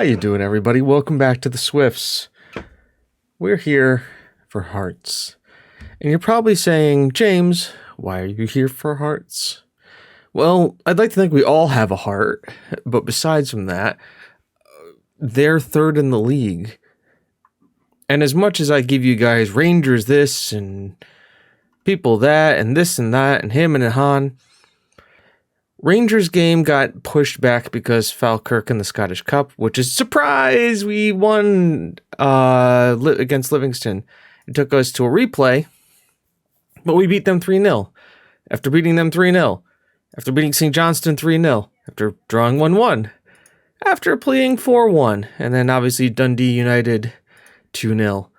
you doing, everybody? Welcome back to the Swifts. We're here for hearts. And you're probably saying, James, why are you here for hearts? Well, I'd like to think we all have a heart, but besides from that, they're third in the league. And as much as I give you guys Rangers this and people that and this and that and him and Han, Rangers game got pushed back because Falkirk in the Scottish Cup, which is surprise. We won against Livingston. It took us to a replay, but we beat them 3-0. After beating them 3-0, after beating St. Johnston 3-0, after drawing 1-1, after playing 4-1, and then obviously Dundee United 2-0.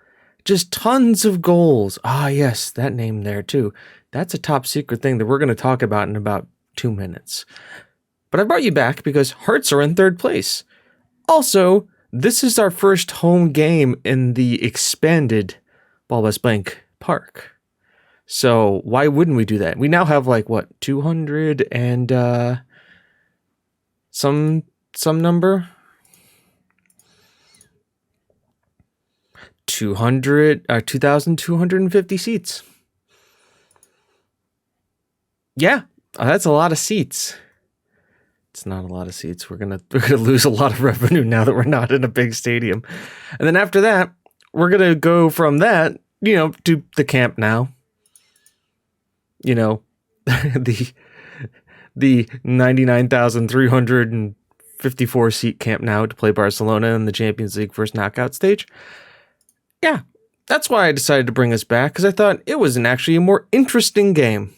Just tons of goals. Ah, yes, that name there too. That's a top secret thing that we're going to talk about in about 2 minutes. But I brought you back because Hearts are in third place. Also, this is our first home game in the expanded Ball West Bank Park. So why wouldn't we do that? We now have 200 and some number? 2,250 seats. Yeah. That's a lot of seats. It's not a lot of seats. We're gonna lose a lot of revenue now that we're not in a big stadium. And then after that, we're gonna go from that, to the Camp Nou. The 99,354 seat Camp Nou to play Barcelona in the Champions League first knockout stage. Yeah, that's why I decided to bring us back, because I thought it was actually a more interesting game.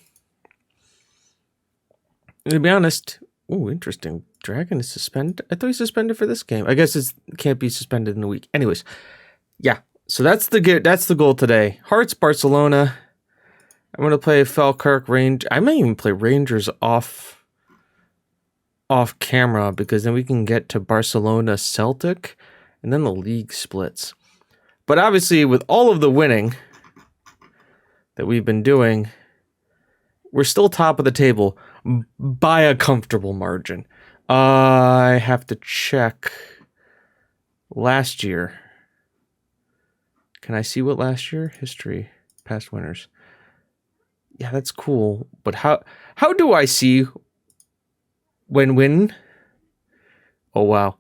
To be honest, interesting. Dragon is suspended. I thought he suspended for this game. I guess it can't be suspended in a week. Anyways, yeah. So that's the goal today. Hearts, Barcelona. I'm gonna play Falkirk Rangers. I may even play Rangers off camera, because then we can get to Barcelona Celtic, and then the league splits. But obviously, with all of the winning that we've been doing, we're still top of the table by a comfortable margin. I have to check last year. Can I see what last year? History, past winners. Yeah, that's cool. But how do I see when win? Oh, wow.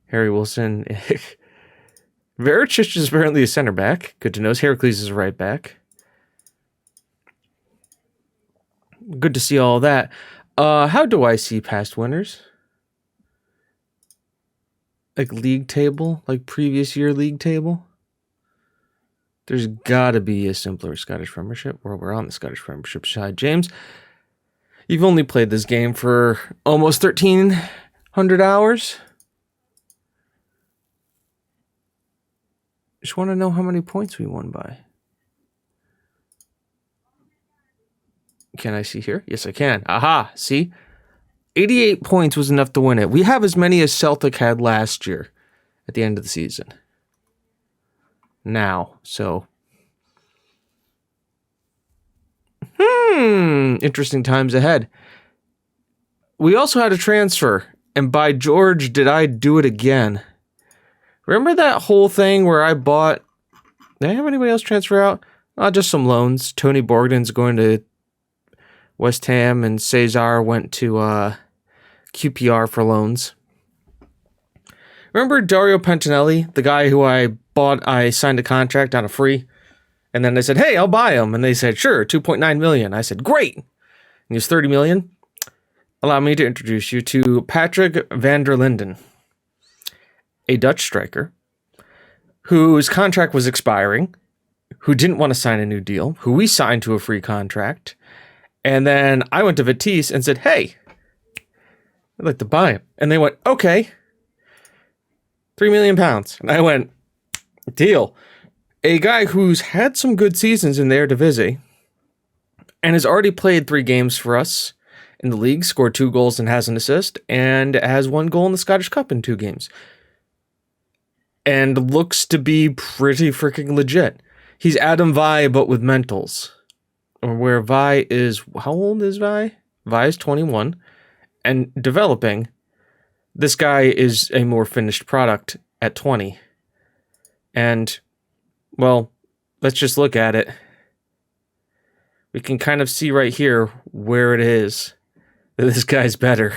Harry Wilson. Vericic is apparently a center back. Good to know. Heracles is a right back. Good to see all that. How do I see past winners? League table? Previous year league table? There's gotta be a simpler Scottish Premiership, or we're on the Scottish Premiership side. James, you've only played this game for almost 1,300 hours. Just want to know how many points we won by. Can I see here? Yes, I can. Aha, see? 88 points was enough to win it. We have as many as Celtic had last year at the end of the season. Now, so. Interesting times ahead. We also had a transfer, and by George, did I do it again. Remember that whole thing where I bought... Did I have anybody else transfer out? Just some loans. Tony Borgden's going to West Ham, and Cesar went to QPR for loans. Remember Dario Pentinelli, the guy who I signed a contract on a free, and then they said, hey, I'll buy him. And they said, sure, 2.9 million. I said, great. And he was 30 million. Allow me to introduce you to Patrick van der Linden, a Dutch striker whose contract was expiring, who didn't want to sign a new deal, who we signed to a free contract. And then I went to Vitesse and said, hey, I'd like to buy him. And they went, okay, £3 million. And I went, deal. A guy who's had some good seasons in the Eredivisie and has already played 3 games for us in the league, scored 2 goals and has an assist, and has 1 goal in the Scottish Cup in 2 games. And looks to be pretty freaking legit. He's Adam Vi, but with mentals. Or where Vi is... How old is Vi? Vi is 21 and developing. This guy is a more finished product at 20. And, well, let's just look at it. We can kind of see right here where it is that this guy's better.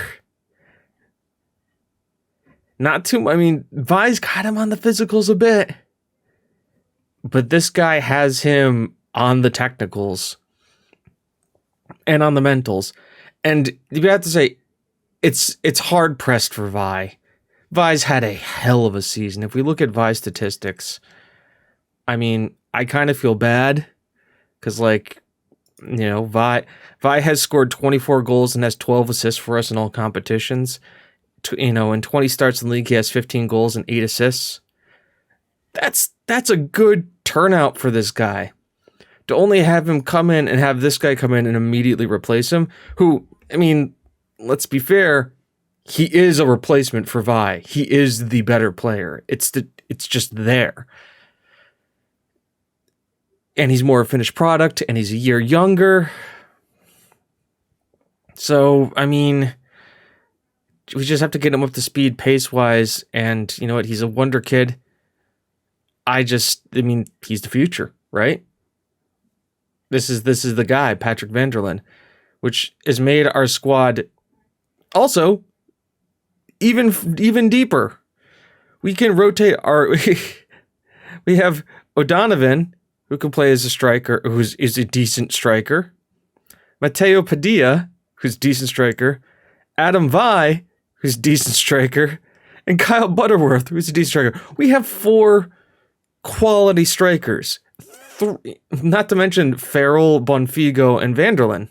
Not too, I mean, Vi's got him on the physicals a bit. But this guy has him on the technicals and on the mentals. And you have to say, it's hard pressed for Vi. Vi's had a hell of a season. If we look at Vi's statistics, I mean, I kind of feel bad because, like, you know, Vi has scored 24 goals and has 12 assists for us in all competitions. You know, in 20 starts in the league, he has 15 goals and 8 assists. That's a good turnout for this guy. To only have him come in and have this guy come in and immediately replace him, who, I mean, let's be fair, he is a replacement for Vi. He is the better player. It's just there. And he's more a finished product, and he's a year younger. So, I mean, we just have to get him up to speed pace-wise, and you know what? He's a wonder kid. I mean, he's the future, right? This is the guy, Patrick Vanderlyn, which has made our squad also even deeper. We can rotate we have O'Donovan, who can play as a striker, is a decent striker. Mateo Padilla, who's a decent striker. Adam Vi, who's a decent striker. And Kyle Butterworth, who's a decent striker. We have 4 quality strikers. Not to mention Farrell, Bonfigo, and Vanderlyn.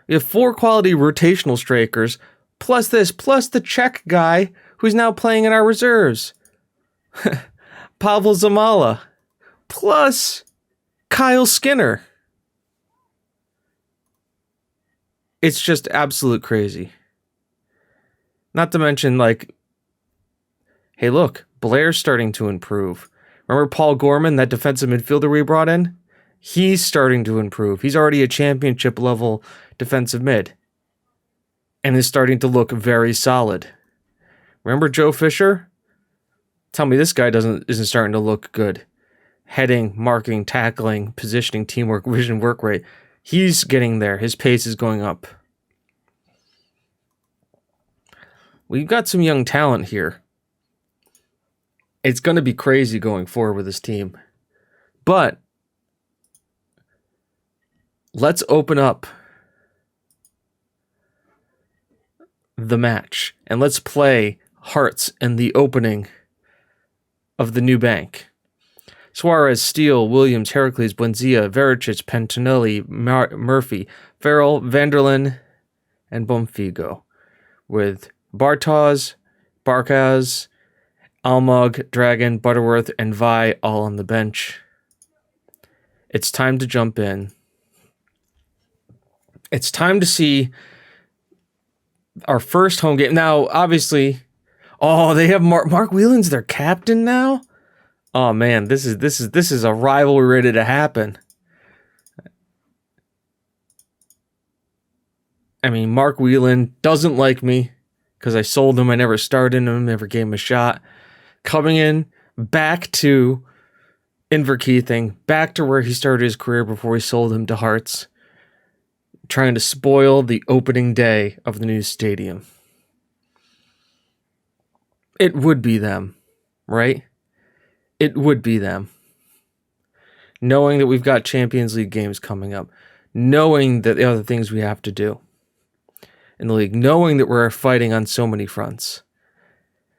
We have 4 quality rotational strikers, plus the Czech guy who's now playing in our reserves. Pavel Zamala, plus Kyle Skinner. It's just absolute crazy. Not to mention, like, hey, look, Blair's starting to improve. Remember Paul Gorman, that defensive midfielder we brought in? He's starting to improve. He's already a championship level defensive mid. And is starting to look very solid. Remember Joe Fisher? Tell me this guy isn't starting to look good. Heading, marking, tackling, positioning, teamwork, vision, work rate. He's getting there. His pace is going up. We've got some young talent here. It's going to be crazy going forward with this team. But let's open up the match and let's play Hearts in the opening of the new bank. Suarez, Steele, Williams, Heracles, Buenzia, Vericic, Pentinelli, Murphy, Farrell, Vanderlyn, and Bonfigo, with Bartos, Barkaz, Almog, Dragon, Butterworth, and Vi all on the bench. It's time to jump in. It's time to see our first home game. Now, obviously, they have Mark Whelan's their captain now? Oh man, this is a rivalry ready to happen. I mean, Mark Whelan doesn't like me because I sold him. I never started him, never gave him a shot. Coming in back to Inverkeithing, back to where he started his career before we sold him to Hearts, trying to spoil the opening day of the new stadium. It would be them, right? It would be them. Knowing that we've got Champions League games coming up, knowing that the other things we have to do in the league, knowing that we're fighting on so many fronts.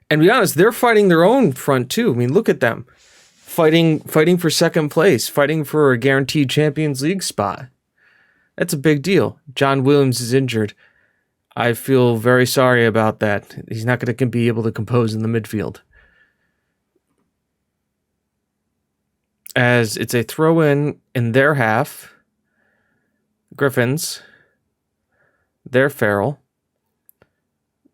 And to be honest, they're fighting their own front too. I mean, look at them. Fighting for second place, fighting for a guaranteed Champions League spot. That's a big deal. John Williams is injured. I feel very sorry about that. He's not going to be able to compose in the midfield. As it's a throw-in their half. Griffins. Their Farrell.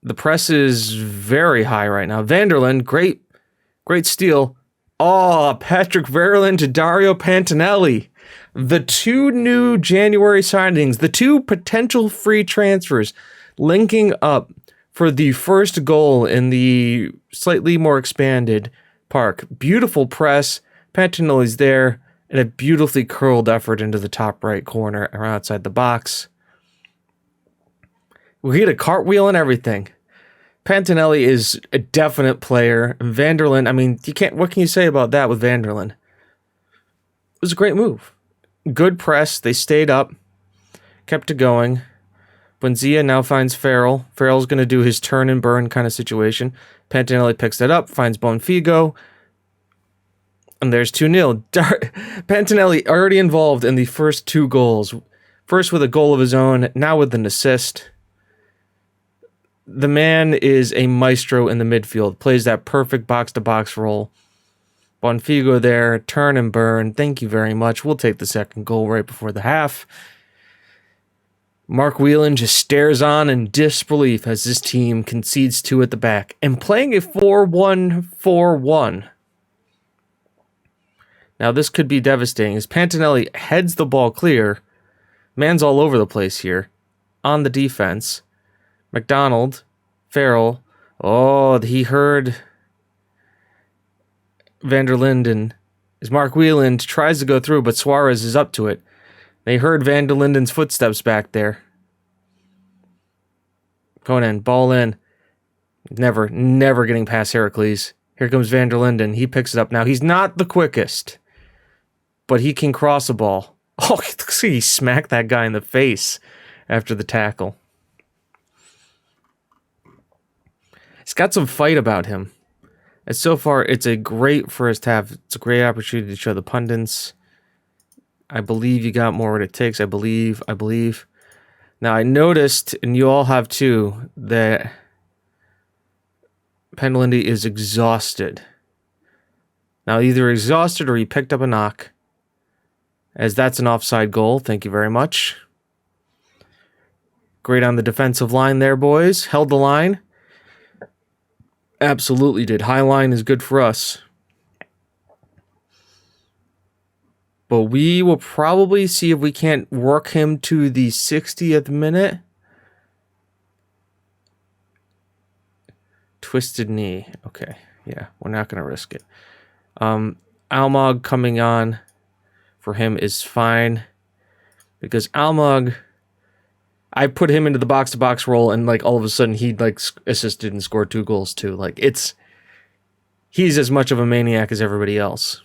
The press is very high right now. Vanderlyn, great steal. Patrick Verlin to Dario Pantinelli. The 2 new January signings, the 2 potential free transfers linking up for the first goal in the slightly more expanded park. Beautiful press. Pantinelli's there, and a beautifully curled effort into the top right corner or outside the box. We hit a cartwheel and everything. Pantinelli is a definite player. Vanderlyn, I mean, what can you say about that with Vanderlyn? It was a great move. Good press. They stayed up, kept it going. Buendia now finds Farrell. Farrell's going to do his turn and burn kind of situation. Pantinelli picks it up, finds Bonfigo. And there's 2-0. Pantinelli already involved in the first 2 goals. First with a goal of his own, now with an assist. The man is a maestro in the midfield. Plays that perfect box-to-box role. Bonfigo there, turn and burn. Thank you very much. We'll take the second goal right before the half. Mark Whelan just stares on in disbelief as his team concedes 2 at the back. And playing a 4-1-4-1. Now this could be devastating as Pantinelli heads the ball clear. Man's all over the place here. On the defense. McDonald. Farrell. Oh, he heard van der Linden. As Mark Whelan tries to go through, but Suarez is up to it. They heard van der Linden's footsteps back there. Going in, ball in. Never getting past Heracles. Here comes van der Linden. He picks it up now. He's not the quickest, but he can cross a ball. Oh, he smacked that guy in the face after the tackle. He's got some fight about him. And so far, it's a great first half. It's a great opportunity to show the pundits. I believe you got more what it takes. I believe. Now, I noticed, and you all have too, that Pendelindy is exhausted. Now, either exhausted or he picked up a knock. As that's an offside goal. Thank you very much. Great on the defensive line there, boys. Held the line. Absolutely did. High line is good for us. But we will probably see if we can't work him to the 60th minute. Twisted knee. Okay. Yeah, we're not going to risk it. Almog coming on for him is fine. Because Almog, I put him into the box-to-box role, and like all of a sudden he like assisted and scored 2 goals too. Like he's as much of a maniac as everybody else.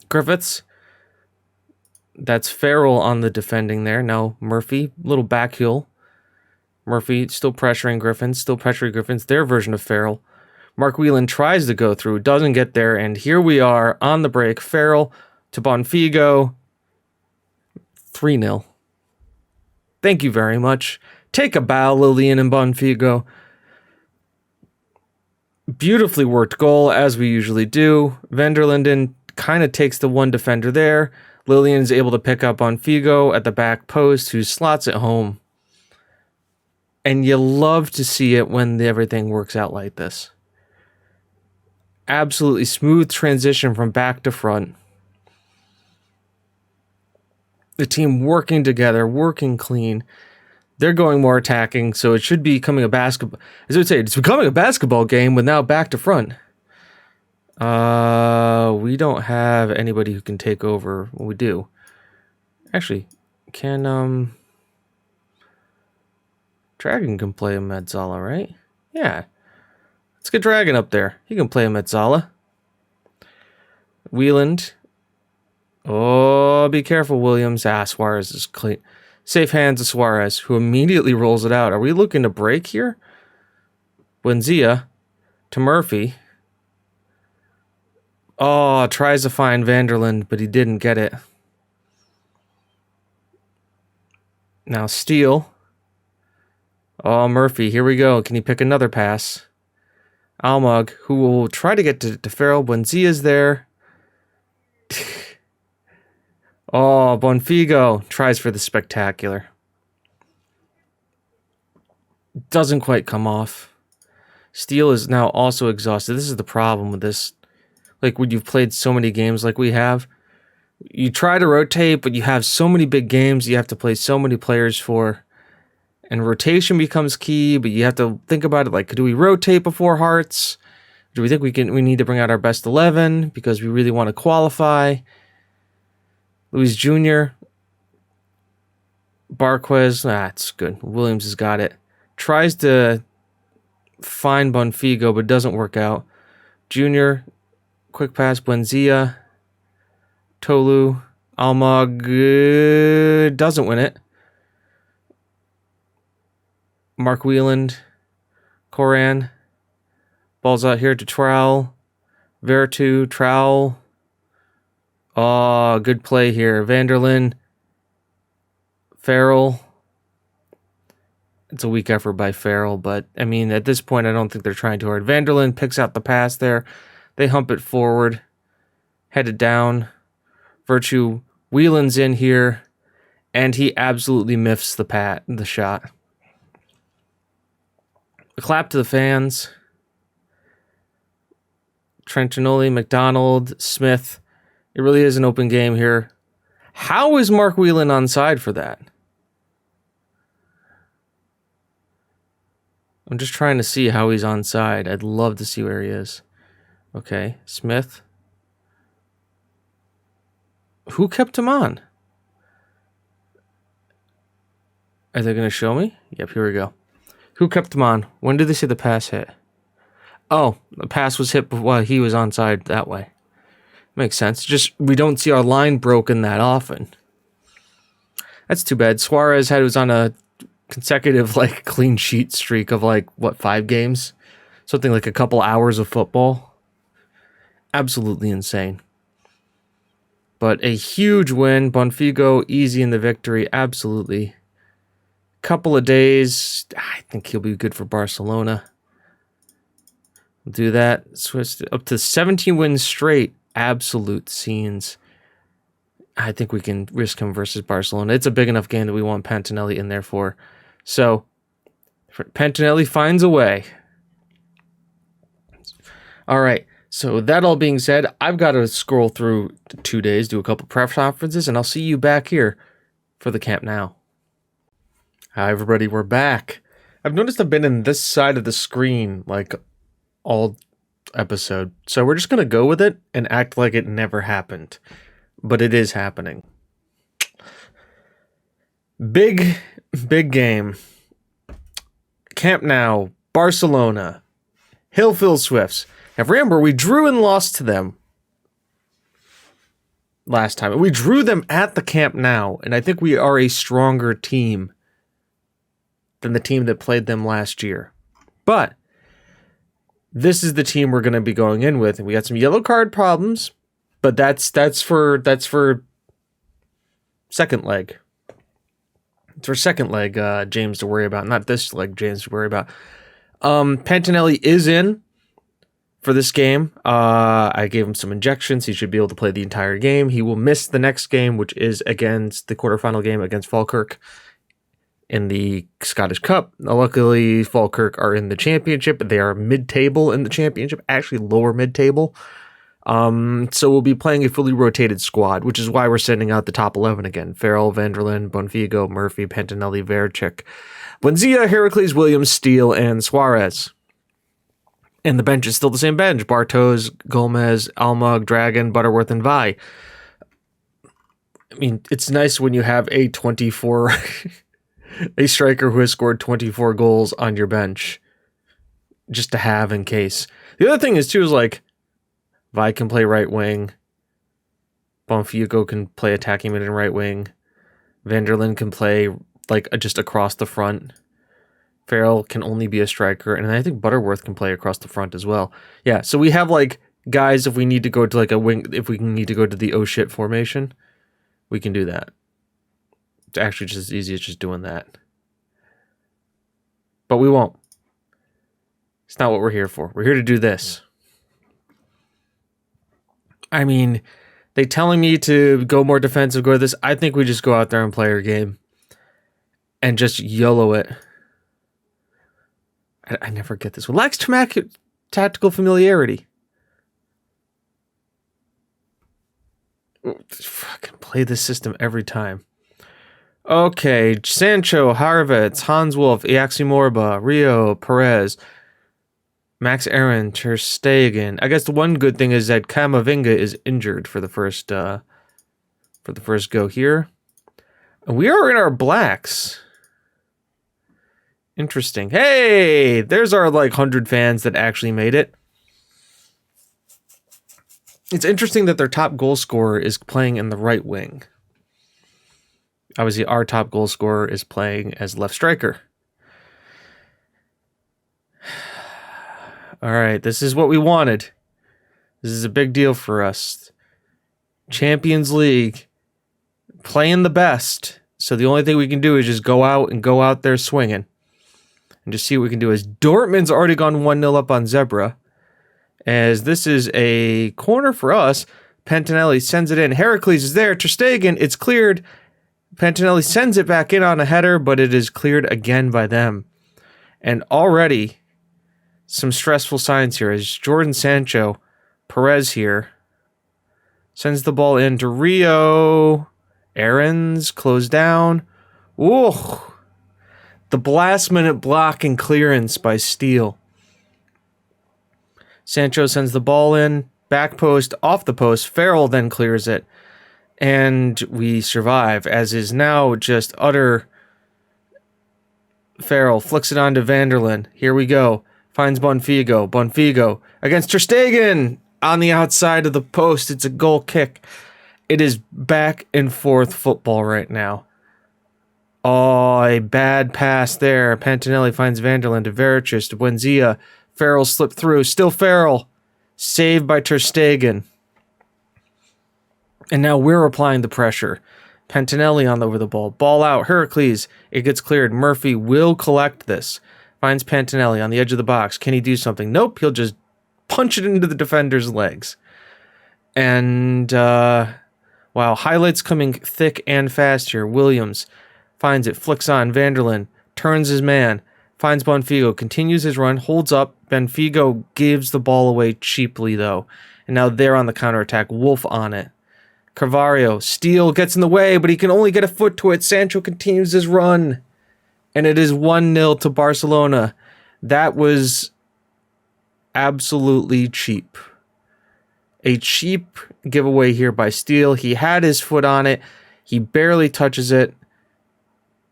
Griffiths. That's Farrell on the defending there. Now Murphy, little back heel. Murphy still pressuring Griffins, their version of Farrell. Mark Whelan tries to go through, doesn't get there, and here we are on the break. Farrell to Bonfigo. 3-0. Thank you very much. Take a bow, Lillian and Bonfigo. Beautifully worked goal, as we usually do. Van der Linden kind of takes the one defender there. Lillian is able to pick up Bonfigo at the back post, who slots it home. And you love to see it when everything works out like this. Absolutely smooth transition from back to front. The team working together, working clean. They're going more attacking, so it should be becoming a basketball. As I would say, it's becoming a basketball game with now back to front. We don't have anybody who can take over. Well, we do. Actually, Dragon can play a Metzala, right? Yeah. Let's get Dragon up there. He can play a Metzala. Wieland. Oh, be careful, Williams. Suarez is clean. Safe hands of Suarez, who immediately rolls it out. Are we looking to break here? Buendia to Murphy. Oh, tries to find Vanderland, but he didn't get it. Now Steele. Oh, Murphy, here we go. Can he pick another pass? Almog, who will try to get to Farrell. Buendia's there. Oh, Bonfigo tries for the spectacular. Doesn't quite come off. Steele is now also exhausted. This is the problem with this. Like when you've played so many games like we have, you try to rotate, but you have so many big games you have to play so many players for. And rotation becomes key, but you have to think about it like, do we rotate before Hearts? Do we think we need to bring out our best 11 because we really want to qualify? Luis Jr., Barquez, that's good. Williams has got it. Tries to find Bonfigo, but doesn't work out. Junior, quick pass, Buenzia, Tolu, Almog, doesn't win it. Mark Wieland, Coran, ball's out here to Trowell, Vertu, Trowell. Oh, good play here. Vanderlyn, Farrell. It's a weak effort by Farrell, but I mean, at this point, I don't think they're trying too hard. Vanderlyn picks out the pass there. They hump it forward, headed down. Virtue Whelan's in here, and he absolutely miffs the shot. A clap to the fans. Trentinoli, McDonald, Smith. It really is an open game here. How is Mark Whelan onside for that? I'm just trying to see how he's onside. I'd love to see where he is. Okay, Smith. Who kept him on? Are they going to show me? Yep, here we go. Who kept him on? When did they say the pass hit? Oh, the pass was hit while he was onside that way. Makes sense. Just we don't see our line broken that often. That's too bad. Suarez was on a consecutive clean sheet streak of 5 games? Something like a couple hours of football. Absolutely insane. But a huge win. Bonfigo easy in the victory. Absolutely. Couple of days. I think he'll be good for Barcelona. We'll do that. Switch up to 17 wins straight. Absolute scenes. I think we can risk him versus Barcelona. It's a big enough game that we want Pantinelli in there for. So, Pantinelli finds a way. All right. So, that all being said, I've got to scroll through 2 days, do a couple press conferences, and I'll see you back here for the Camp Now. Hi, everybody. We're back. I've noticed I've been in this side of the screen all episode. So, we're just going to go with it and act like it never happened. But it is happening. Big game. Camp Now, Barcelona, Hillfield Swifts. Now remember, we drew and lost to them last time. We drew them at the Camp Now, and I think we are a stronger team than the team that played them last year. But this is the team we're going to be going in with, and we got some yellow card problems, but that's for second leg. It's for second leg James to worry about, not this leg James to worry about. Pantinelli is in for this game. I gave him some injections. He should be able to play the entire game. He will miss the next game, which is against the quarterfinal game against Falkirk in the Scottish Cup. Luckily, Falkirk are in the championship. They are mid-table in the championship, actually lower mid-table. So we'll be playing a fully rotated squad, which is why we're sending out the top 11 again. Farrell, Vanderlyn, Bonfigo, Murphy, Pantinelli, Verchik, Buenzia, Heracles, Williams, Steele, and Suarez. And the bench is still the same bench. Bartos, Gomez, Almog, Dragon, Butterworth, and Vi. I mean, it's nice when you have a 24... a striker who has scored 24 goals on your bench. Just to have in case. The other thing is, too, is Vi can play right wing. Bonfigo can play attacking mid and right wing. Vanderlyn can play just across the front. Farrell can only be a striker, and I think Butterworth can play across the front as well. Yeah, so we have guys if we need to go to a wing, if we need to go to the oh shit formation, we can do that. It's actually just as easy as just doing that. But we won't. It's not what we're here for. We're here to do this. I mean, they telling me to go more defensive, go to this. I think we just go out there and play our game. And just YOLO it. I never get this. Lacks tactical familiarity. Fucking play this system every time. Okay, Sancho, Harvitz, Hans Wolf, Iaxi Morba, Rio, Perez, Max Aaron, Ter Stegen. I guess the one good thing is that Camavinga is injured for the first go here. And we are in our blacks. Interesting. Hey, there's our 100 fans that actually made it. It's interesting that their top goal scorer is playing in the right wing. Obviously, our top goal scorer is playing as left striker. All right, this is what we wanted. This is a big deal for us. Champions League, playing the best. So the only thing we can do is just go out there swinging. And just see what we can do. As Dortmund's already gone 1-0 up on Zebra. As this is a corner for us. Pantinelli sends it in. Heracles is there. Ter Stegen, it's cleared. Pantinelli sends it back in on a header, but it is cleared again by them. And already some stressful signs here as Jordan Sancho, Perez here, sends the ball in to Rio. Aaron's closed down. Ooh. The last minute block and clearance by Steele. Sancho sends the ball in. Back post, off the post. Farrell then clears it. And we survive, as is now just utter. Farrell flicks it on to Vanderlyn. Here we go. Finds Bonfigo. Bonfigo against Ter Stegen on the outside of the post. It's a goal kick. It is back and forth football right now. Oh, a bad pass there. Pantinelli finds Vanderlyn to Verichis to Buenzia. Farrell slipped through. Still Farrell. Saved by Ter Stegen. And now we're applying the pressure. Pantinelli on over the ball. Ball out. Heracles. It gets cleared. Murphy will collect this. Finds Pantinelli on the edge of the box. Can he do something? Nope. He'll just punch it into the defender's legs. And, wow. Highlights coming thick and fast here. Williams finds it. Flicks on. Vanderlyn turns his man. Finds Bonfigo. Continues his run. Holds up. Bonfigo gives the ball away cheaply, though. And now they're on the counterattack. Wolf on it. Carvalho, Steele gets in the way, but he can only get a foot to it. Sancho continues his run. And it is 1-0 to Barcelona. That was absolutely cheap. A cheap giveaway here by Steele. He had his foot on it. He barely touches it.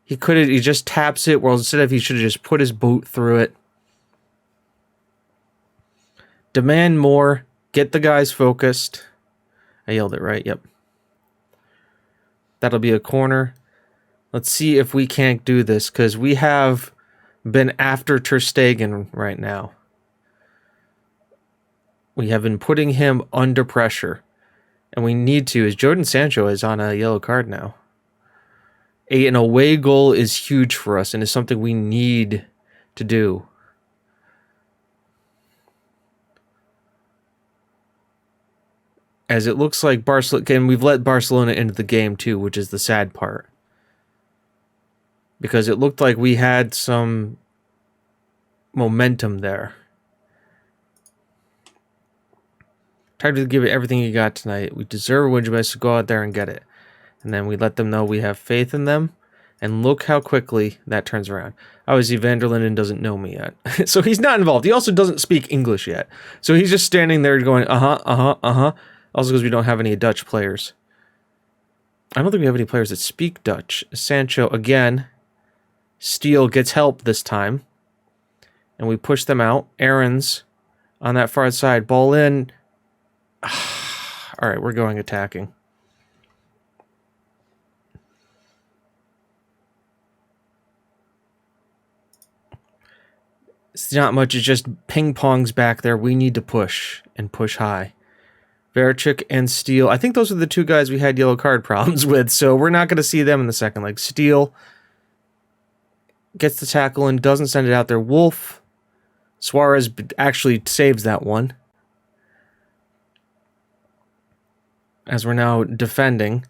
He just taps it, well, instead of he should have just put his boot through it. Demand more. Get the guys focused. I yelled it right, yep. That'll be a corner. Let's see if we can't do this, because we have been after Ter Stegen right now. We have been putting him under pressure. And we need to, as Jordan Sancho is on a yellow card now. An away goal is huge for us and is something we need to do. As it looks like Barcelona, and we've let Barcelona into the game too, which is the sad part. Because it looked like we had some momentum there. Tried to give it everything you got tonight. We deserve a win, so go out there and get it. And then we let them know we have faith in them. And look how quickly that turns around. Obviously, Vanderlyn doesn't know me yet. So he's not involved. He also doesn't speak English yet. So he's just standing there going, Also because we don't have any Dutch players. I don't think we have any players that speak Dutch. Sancho again. Steele gets help this time. And we push them out. Aaron's on that far side. Ball in. All right, we're going attacking. It's not much. It's just ping-pongs back there. We need to push and push high. Verichik and Steele. I think those are the two guys we had yellow card problems with, so we're not going to see them in the second leg. Steele gets the tackle and doesn't send it out there. Wolf. Suarez actually saves that one. As we're now defending.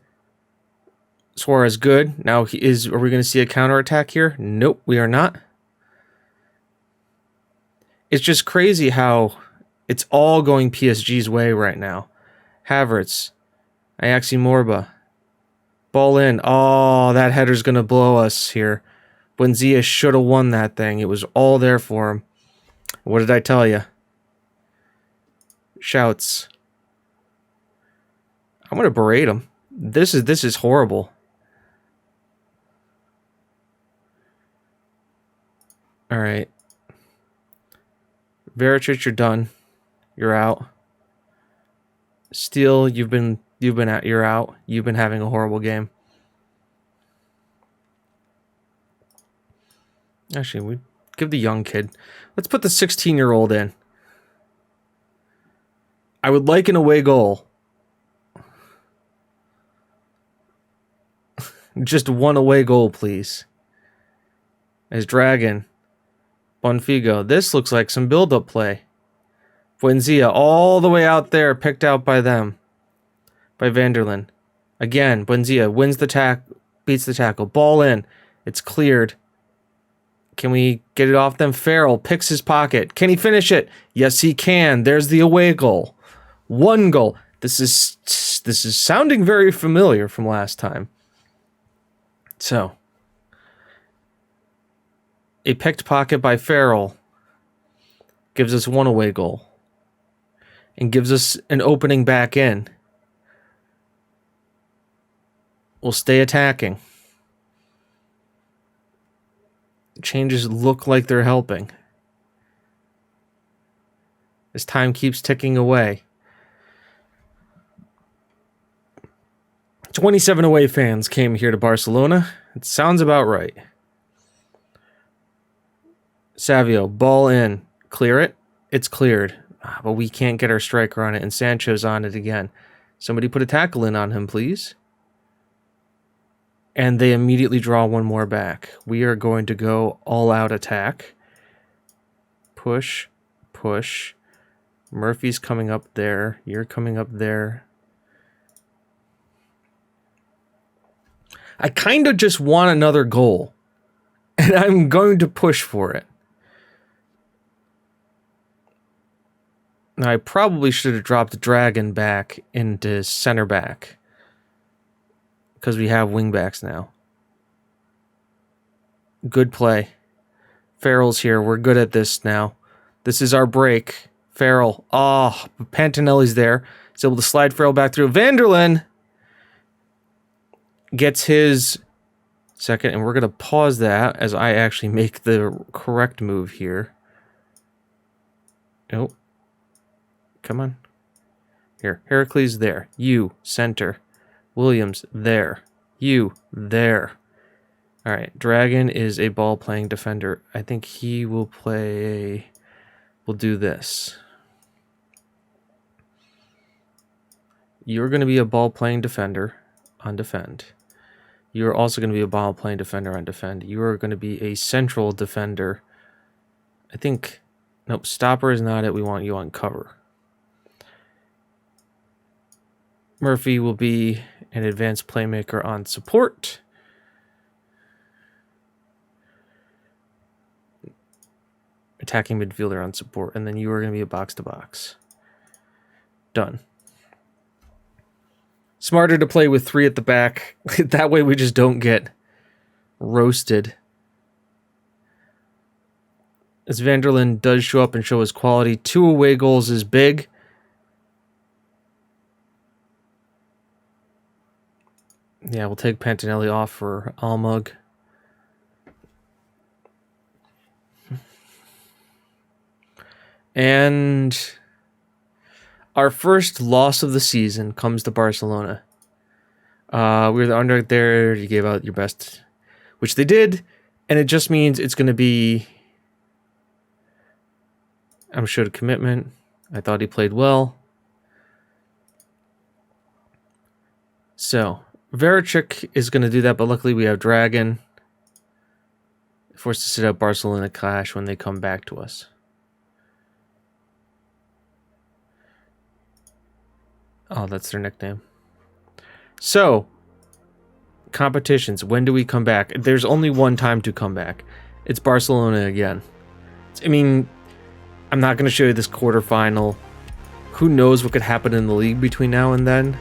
Suarez good. Now are we going to see a counterattack here? Nope, we are not. It's just crazy how it's all going PSG's way right now. Havertz, Iaxi Morba, Ball in. Oh, that header's going to blow us here. Buendia should have won that thing. It was all there for him. What did I tell you? Shouts. I'm going to berate him. This is horrible. All right. Veronica, you're done. You're out. Steele, you're out. You've been having a horrible game. Actually, we give the young kid. Let's put the 16-year-old in. I would like an away goal. Just one away goal, please. As Dragon. Bonfigo. This looks like some build-up play. Buendia all the way out there, picked out by them. By Vanderlyn. Again, Buendia wins the beats the tackle. Ball in. It's cleared. Can we get it off them? Farrell picks his pocket. Can he finish it? Yes, he can. There's the away goal. One goal. This is sounding very familiar from last time. So, a picked pocket by Farrell gives us one away goal and gives us an opening back in. We'll stay attacking. Changes look like they're helping. As time keeps ticking away. 27 away fans came here to Barcelona. It sounds about right. Savio, ball in. Clear it. It's cleared. But we can't get our striker on it, and Sancho's on it again. Somebody put a tackle in on him, please. And they immediately draw one more back. We are going to go all-out attack. Push, push. Murphy's coming up there. You're coming up there. I kind of just want another goal. And I'm going to push for it. Now, I probably should have dropped Dragon back into center back. Because we have wingbacks now. Good play. Farrell's here. We're good at this now. This is our break. Farrell. Oh, Pantinelli's there. He's able to slide Farrell back through. Vanderlyn gets his second, and we're going to pause that as I actually make the correct move here. Oh. Come on. Here. Heracles there. You, center. Williams, there. You, there. All right. Dragon is a ball-playing defender. I think he will play... We'll do this. You're going to be a ball-playing defender on defend. You're also going to be a ball-playing defender on defend. You are going to be a central defender. I think... Nope, stopper is not it. We want you on cover. Murphy will be an advanced playmaker on support. Attacking midfielder on support. And then you are going to be a box-to-box. Done. Smarter to play with three at the back. That way we just don't get roasted. As Vanderlyn does show up and show his quality, 2 away goals is big. Yeah, we'll take Pantinelli off for Almug. And our first loss of the season comes to Barcelona. We were the underdog there. You gave out your best, which they did. And it just means it's going to be... I'm showed commitment. I thought he played well. So... Veronica is going to do that, but luckily we have Dragon. Forced to sit out Barcelona clash when they come back to us. Oh, that's their nickname. So, competitions. When do we come back? There's only one time to come back. It's Barcelona again. I mean, I'm not going to show you this quarterfinal. Who knows what could happen in the league between now and then?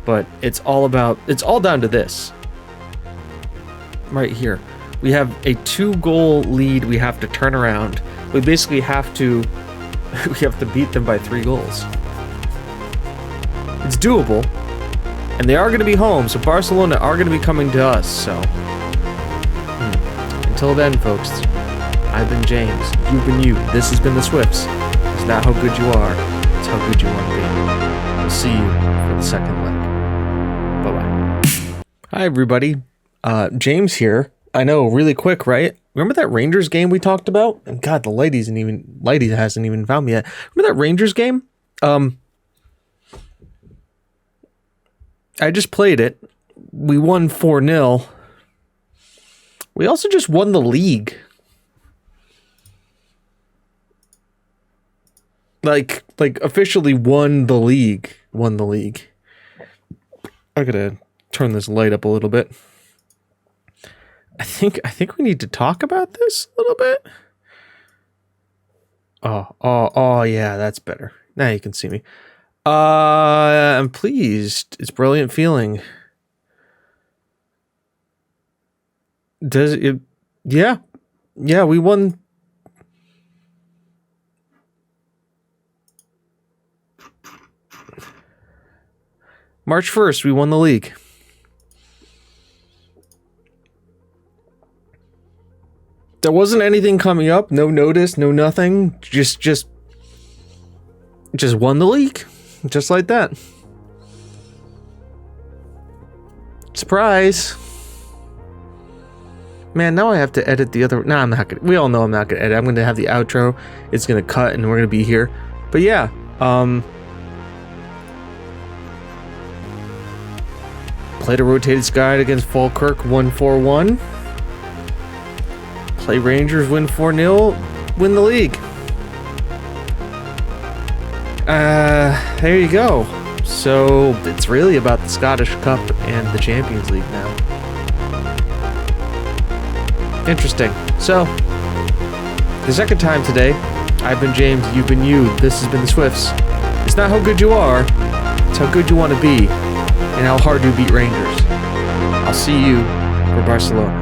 but it's all down to this. Right here. We have a 2-goal lead we have to turn around. We basically have to beat them by 3 goals. It's doable. And they are going to be home, so Barcelona are going to be coming to us, so... Until then, folks, I've been James, you've been you, this has been the Swifts. It's not how good you are, it's how good you want to be. We'll see you for the second leg. Bye-bye. Hi, everybody. James here. I know, really quick, right? Remember that Rangers game we talked about? And God, the lady hasn't even found me yet. Remember that Rangers game? I just played it. We won 4-0. We also just won the league. Like officially won the league. Won the league. I gotta turn this light up a little bit. I think we need to talk about this a little bit. Oh yeah, that's better. Now you can see me. I'm pleased. It's a brilliant feeling. Does it? Yeah, we won. March 1st, we won the league. There wasn't anything coming up, no notice, no nothing. Just won the league. Just like that. Surprise. Man, now I have to edit the other... Nah, I'm not gonna... We all know I'm not gonna edit. I'm gonna have the outro. It's gonna cut and we're gonna be here. But yeah, played a rotated sky against Falkirk, won 4-1. Play Rangers, win 4-0, win the league. There you go. So it's really about the Scottish Cup and the Champions League now. Interesting. So, the second time today, I've been James, you've been you, this has been the Swifts. It's not how good you are, it's how good you want to be, and how hard you beat Rangers. I'll see you for Barcelona.